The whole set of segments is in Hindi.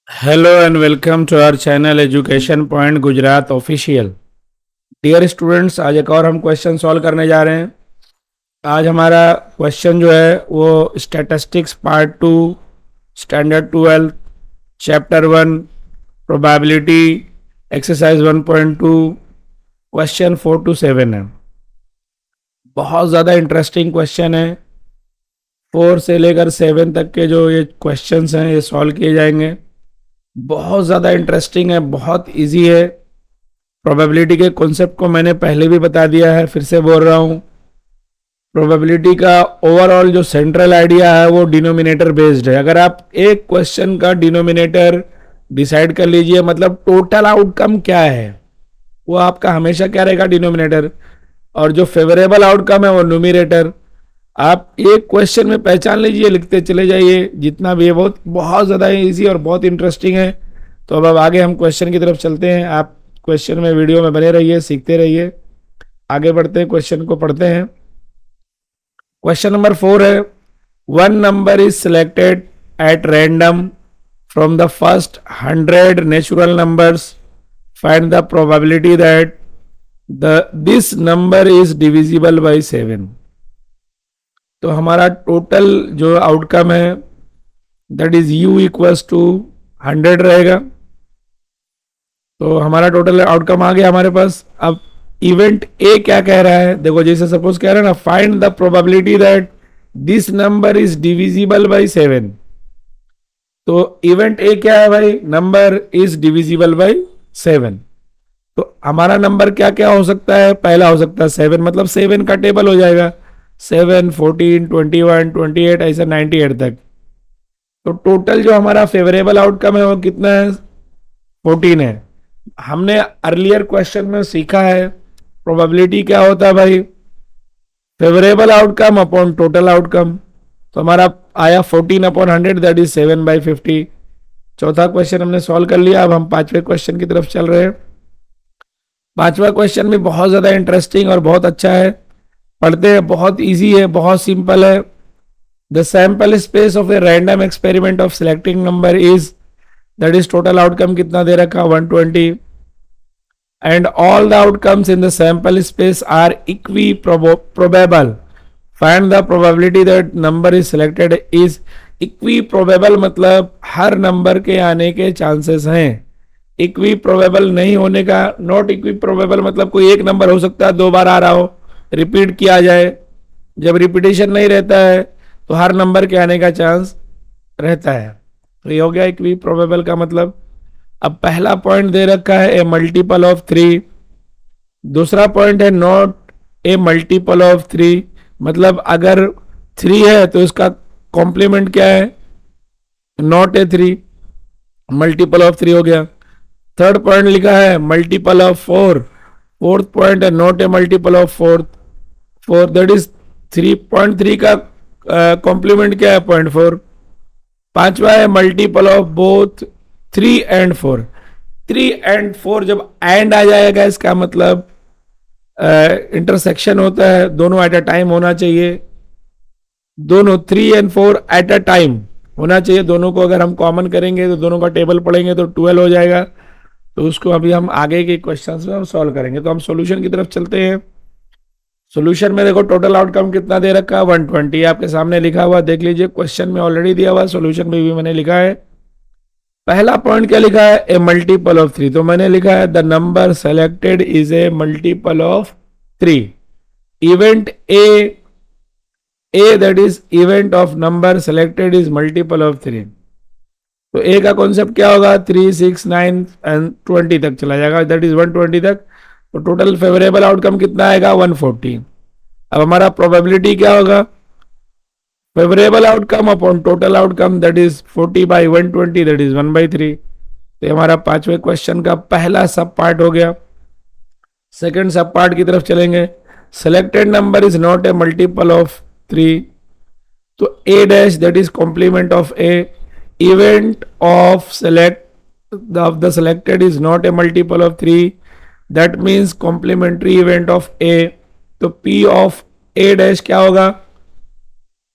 Hello and welcome to our channel Education Point Gujarat official. Dear students, आज एक और हम क्वेश्चन सॉल्व करने जा रहे हैं। आज हमारा क्वेश्चन जो है वो statistics part 2 standard 12 chapter 1 probability exercise 1.2 question 4 to 7 है। बहुत ज़्यादा इंटरेस्टिंग क्वेश्चन है। 4 से लेकर 7 तक के जो ये क्वेश्चंस हैं ये सॉल्व किए जाएंगे। बहुत ज़्यादा इंटरेस्टिंग है, बहुत इजी है। प्रोबेबिलिटी के कॉन्सेप्ट को मैंने पहले भी बता दिया है, फिर से बोल रहा हूँ। प्रोबेबिलिटी का ओवरऑल जो सेंट्रल आइडिया है वो डिनोमिनेटर बेस्ड है। अगर आप एक क्वेश्चन का डिनोमिनेटर डिसाइड कर लीजिए, मतलब टोटल आउटकम क्या है, वो आपका हमेशा क्या रहेगा, डिनोमिनेटर। और जो फेवरेबल आउटकम है वो न्यूमिनेटर। आप एक क्वेश्चन में पहचान लीजिए, लिखते चले जाइए जितना भी है। बहुत बहुत ज़्यादा इजी और बहुत इंटरेस्टिंग है। तो अब आगे हम क्वेश्चन की तरफ चलते हैं। आप क्वेश्चन में वीडियो में बने रहिए, सीखते रहिए। आगे बढ़ते हैं, क्वेश्चन को पढ़ते हैं। क्वेश्चन नंबर 4 है, one number is selected at random from the first 100 natural numbers. Find the probability that this number is divisible by 7। तो हमारा टोटल जो आउटकम है that is u equals to 100 रहेगा। तो हमारा टोटल आउटकम आ गया हमारे पास। अब इवेंट ए क्या कह रहा है, देखो जैसे सपोज कह रहा है ना, find the probability that this number is divisible by 7। तो इवेंट ए क्या है भाई, नंबर इज डिविजिबल बाई 7। तो हमारा नंबर क्या क्या हो सकता है, पहला हो सकता है 7, मतलब 7 का टेबल हो जाएगा। 7, 14, 21, 28 ऐसा 98 तक। तो टोटल जो हमारा फेवरेबल आउटकम है वो कितना है, 14 है। हमने अर्लियर क्वेश्चन में सीखा है प्रोबेबिलिटी क्या होता है भाई, favourable outcome upon total outcome. तो हमारा आया 14 अपॉन 100 दैट इज 7/50। चौथा क्वेश्चन हमने सॉल्व कर लिया। अब हम पांचवें क्वेश्चन की तरफ चल रहे हैं। पांचवा क्वेश्चन भी बहुत ज्यादा इंटरेस्टिंग और बहुत अच्छा है, पढ़ते हैं। बहुत इजी है, बहुत सिंपल है। The sample space of a random experiment of selecting number is, that is total outcome कितना दे रखा, 120। And all the outcomes in the sample space are equiprobable. Find the probability that number is selected is equiprobable, मतलब हर नंबर के आने के चांसेस हैं। इक्वी प्रोबेबल नहीं होने का, नॉट इक्वी प्रोबेबल मतलब कोई एक नंबर हो सकता है 2 बार आ रहा हो, रिपीट किया जाए। जब रिपीटेशन नहीं रहता है तो हर नंबर के आने का चांस रहता है। तो ये हो गया इक्वी प्रोबेबल का मतलब। अब पहला पॉइंट दे रखा है ए मल्टीपल ऑफ 3। दूसरा पॉइंट है नॉट ए मल्टीपल ऑफ 3, मतलब अगर 3 है तो इसका कॉम्प्लीमेंट क्या है, नॉट ए 3, मल्टीपल ऑफ 3 हो गया। थर्ड पॉइंट लिखा है मल्टीपल ऑफ 4। फोर्थ पॉइंट है not a multiple of 4 that is 3.3 का कॉम्प्लीमेंट क्या है, 0.4। पांचवा है multiple of both 3 and 4। 3 and 4 जब एंड आ जाएगा इसका मतलब इंटरसेक्शन होता है, दोनों एट अ टाइम होना चाहिए। दोनों 3 and 4 एट अ टाइम होना चाहिए। दोनों को अगर हम कॉमन करेंगे तो दोनों का टेबल पढ़ेंगे तो 12 हो जाएगा। तो उसको अभी हम आगे के क्वेश्चंस में हम सॉल्व करेंगे। तो हम सॉल्यूशन की तरफ चलते हैं। सॉल्यूशन में देखो टोटल आउटकम कितना दे रखा है, 120 आपके सामने लिखा हुआ, देख लीजिए क्वेश्चन में ऑलरेडी दिया हुआ, सॉल्यूशन में भी मैंने लिखा है। पहला पॉइंट क्या लिखा है, ए मल्टीपल ऑफ 3। तो मैंने लिखा है the number selected is a multiple of 3। Event A that is event of number selected is multiple of 3। तो ए का कॉन्सेप्ट क्या होगा, 3, 6, 9 एंड 20 तक चला जाएगा, दैट इज 120 तक। तो टोटल फेवरेबल आउटकम कितना आएगा, 140। अब हमारा प्रोबेबिलिटी क्या होगा, favourable outcome upon total outcome that is 40/120 that is 1/3। तो हमारा पांचवें क्वेश्चन का पहला सब पार्ट हो गया। सेकंड सब पार्ट की तरफ चलेंगे। Selected number is not a multiple of 3। तो A dash that is complement of A. Event of the selected is not a multiple of 3, that means complementary event of A। तो P of A dash क्या होगा,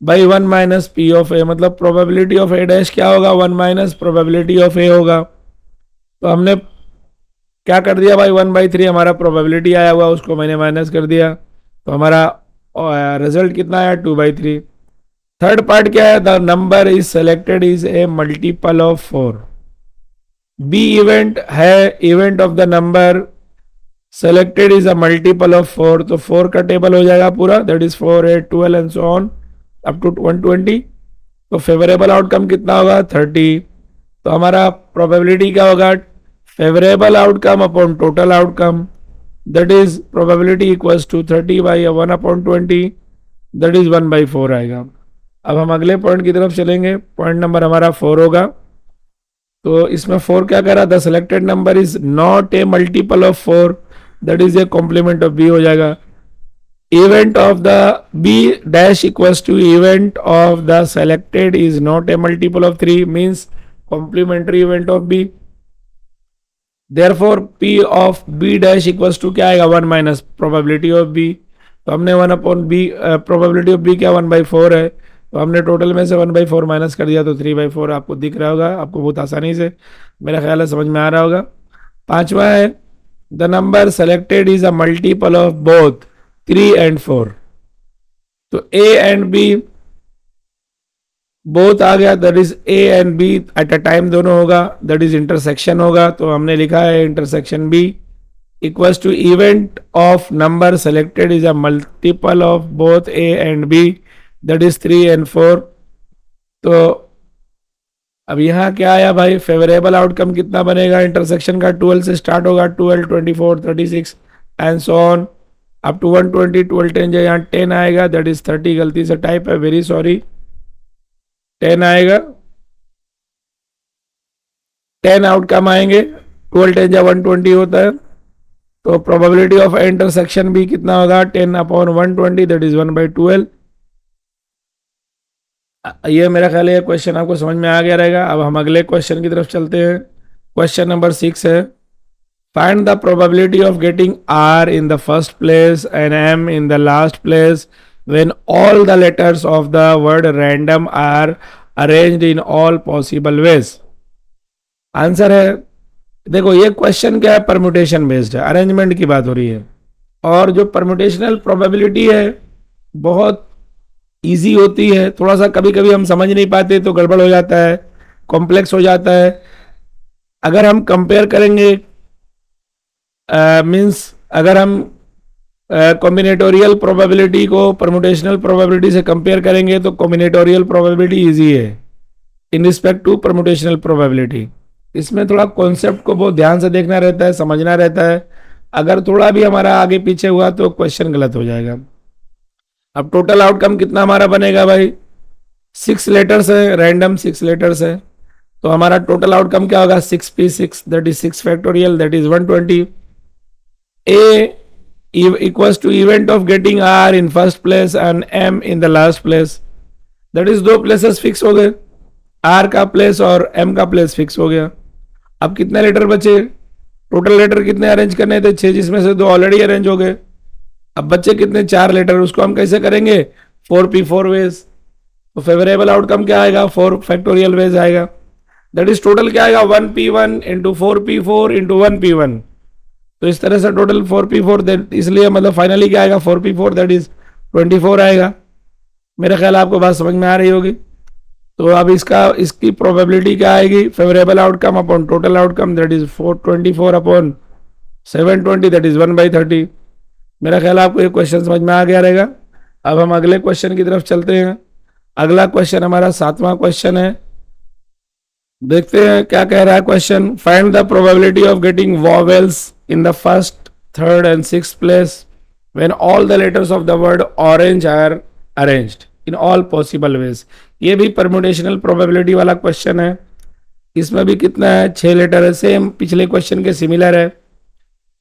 बाई 1 माइनस पी ऑफ ए, मतलब प्रोबेबिलिटी ऑफ ए डैश क्या होगा, 1 माइनस प्रोबेबिलिटी ऑफ ए होगा। तो हमने क्या कर दिया भाई, 1/3 हमारा प्रोबेबिलिटी आया हुआ, उसको मैंने माइनस कर दिया, तो हमारा रिजल्ट कितना आया, 2/3। थर्ड पार्ट क्या है, the number is selected is a multiple of 4। B event है, event of the number selected is a multiple of 4, तो 4 का टेबल हो जाएगा पूरा, that is 4, 8, 12 and so on up to 120। तो फेवरेबल आउटकम कितना होगा, 30। तो हमारा प्रोबेबिलिटी क्या होगा, favourable outcome upon total outcome, that is probability equals to 30 by 1/20, that is 1/4 आएगा। अब हम अगले पॉइंट की तरफ चलेंगे, पॉइंट नंबर हमारा 4 होगा। तो इसमें 4 क्या करा, the selected number is not a multiple of 4, that is a complement of B हो जाएगा। Event of the B dash equals to event of the selected is not a multiple of 3, means complementary event of B. Therefore P of B dash equals to क्या आएगा, 1 माइनस प्रोबेबिलिटी ऑफ बी। तो हमने 1 upon B, probability of B क्या 1/4 है, तो हमने टोटल में से 1/4 माइनस कर दिया, तो 3/4 आपको दिख रहा होगा, आपको बहुत आसानी से मेरा ख्याल है समझ में आ रहा होगा। पांचवा है, the number selected is a multiple of both 3 and 4। तो ए एंड बी बोथ आ गया, that is A and B at a time दोनों होगा, दैट इज इंटरसेक्शन होगा। तो हमने लिखा है intersection B equals to event of number selected is a multiple of both A and B, that is 3 and 4। तो अब यहाँ क्या आया भाई, फेवरेबल आउटकम कितना बनेगा, इंटरसेक्शन का 12 से स्टार्ट होगा, 12, 24, 36 and so on up to 120, 12, 10 जो यहाँ 10 आएगा, दैट इज 30, गलती से टाइप है, वेरी सॉरी, 10 आएगा, 10 आउटकम आएंगे, 12, 10 या 120 होता है। तो प्रोबेबिलिटी ऑफ इंटरसेक्शन भी कितना होगा, 10/120, दैट इज 1/12। ये मेरा ख्याल है क्वेश्चन आपको समझ में आ गया रहेगा। अब हम अगले क्वेश्चन की तरफ चलते हैं। क्वेश्चन नंबर 6 है, find the probability of getting R in the first place and M in the last place when all the letters of the word random are arranged in all possible ways. Answer है, देखो ये क्वेश्चन क्या है, परम्यूटेशन बेस्ड है, अरेंजमेंट की बात हो रही है। और जो परम्यूटेशनल प्रोबेबिलिटी है बहुत इजी होती है, थोड़ा सा कभी कभी हम समझ नहीं पाते तो गड़बड़ हो जाता है, कॉम्प्लेक्स हो जाता है। अगर हम कंपेयर करेंगे, मींस अगर हम कॉम्बिनेटोरियल प्रोबेबिलिटी को परम्यूटेशनल प्रोबेबिलिटी से कंपेयर करेंगे तो कॉम्बिनेटोरियल प्रोबेबिलिटी इजी है इन रिस्पेक्ट टू परम्यूटेशनल प्रोबेबिलिटी। इसमें थोड़ा कॉन्सेप्ट को बहुत ध्यान से देखना रहता है, समझना रहता है। अगर थोड़ा भी हमारा आगे पीछे हुआ तो क्वेश्चन गलत हो जाएगा। अब टोटल आउटकम कितना हमारा बनेगा भाई, 6 लेटर्स है, रैंडम 6 लेटर्स है, तो हमारा टोटल आउटकम क्या होगा, 6p6, that is 6 factorial, that is 120। A equals to event of getting R in first place and M in the last place, that is 2 places fix हो गए, आर का प्लेस और एम का प्लेस फिक्स हो गया। अब कितने लेटर बचे, टोटल लेटर कितने अरेंज करने थे, 6, जिसमें से 2 ऑलरेडी अरेंज हो गए। अब बच्चे कितने, 4 लेटर, उसको हम कैसे करेंगे, 4p4 वेज। तो फेवरेबल आउटकम क्या आएगा, 4 फैक्टोरियल वेज आएगा, दैट इज टोटल क्या आएगा, 1p1 into 4p4 into 1p1। तो इस तरह से टोटल 4p4, इसलिए मतलब फाइनली क्या आएगा, 4p4 दैट इज 24 आएगा। मेरा ख्याल आपको बात समझ में आ रही होगी। तो अब इसकी प्रोबेबिलिटी क्या आएगी, favourable outcome upon total outcome, that is 424 upon 720, that is 1/30। मेरा ख्याल आपको ये क्वेश्चन समझ में आ गया रहेगा। अब हम अगले क्वेश्चन की तरफ चलते हैं। अगला क्वेश्चन हमारा 7वां क्वेश्चन है, देखते हैं क्या कह रहा है question. Find the probability of getting vowels in the first, third and sixth place when all the letters of the word orange are arranged in all possible ways. ये भी परम्यूटेशनल प्रोबेबिलिटी वाला क्वेश्चन है। इसमें भी कितना है, 6 लेटर है, सेम पिछले क्वेश्चन के सिमिलर है।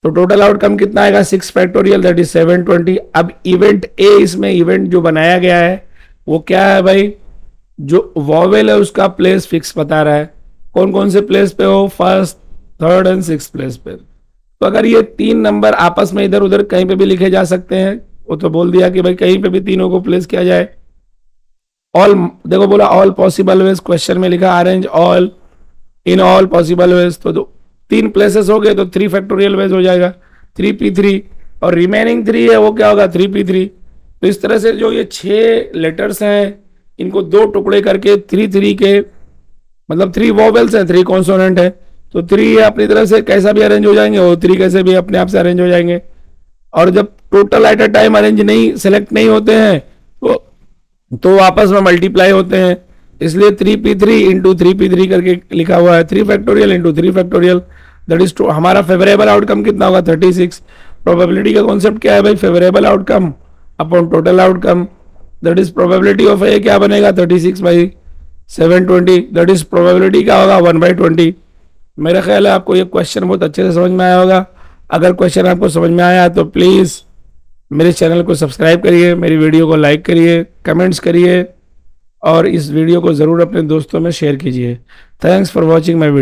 तो टोटल आउटकम कितना आएगा, 6 फैक्टोरियल, दैट इज 720। अब इवेंट ए, इसमें इवेंट जो बनाया गया है वो क्या है भाई, जो वॉवेल है उसका प्लेस फिक्स बता रहा है, कौन कौन से प्लेस पे हो, first, third and sixth place पे। तो अगर ये 3 नंबर आपस में इधर उधर कहीं पे भी लिखे जा सकते हैं, वो तो बोल दिया कि भाई कहीं पे भी तीनों को प्लेस किया जाए। ऑल, देखो बोला ऑल पॉसिबल वेज, क्वेश्चन में लिखा arrange all in all possible veg, तो 3 प्लेसेस हो गए तो 3 फैक्टोरियल वेज हो जाएगा 3p3, और रिमेनिंग 3 है वो क्या होगा 3p3। तो इस तरह से जो ये 6 लेटर्स हैं इनको 2 टुकड़े करके 3 के मतलब 3 वोवेल्स हैं 3 कॉन्सोनेंट है, तो 3 अपनी तरफ से कैसा भी अरेंज हो जाएंगे, वो 3 कैसे भी अपने आप से अरेंज हो जाएंगे। और जब total eight a time arrange नहीं सेलेक्ट नहीं होते हैं तो आपस में मल्टीप्लाई होते हैं, इसलिए 3p3 इंटू 3p3 करके लिखा हुआ है, 3 factorial into 3 factorial, that is to. हमारा फेवरेबल आउटकम कितना होगा 36। प्रोबेबिलिटी का कॉन्सेप्ट क्या है भाई, favourable outcome upon total outcome, that is probability of A क्या बनेगा 36/720, दैट इज प्रोबेबिलिटी क्या होगा 1/20। मेरा ख्याल है आपको ये क्वेश्चन बहुत अच्छे से समझ में आया होगा। अगर क्वेश्चन आपको समझ में आया तो प्लीज़ मेरे चैनल को सब्सक्राइब करिए, मेरी वीडियो को लाइक करिए, कमेंट्स करिए और इस वीडियो को ज़रूर अपने दोस्तों में शेयर कीजिए। Thanks for watching my video.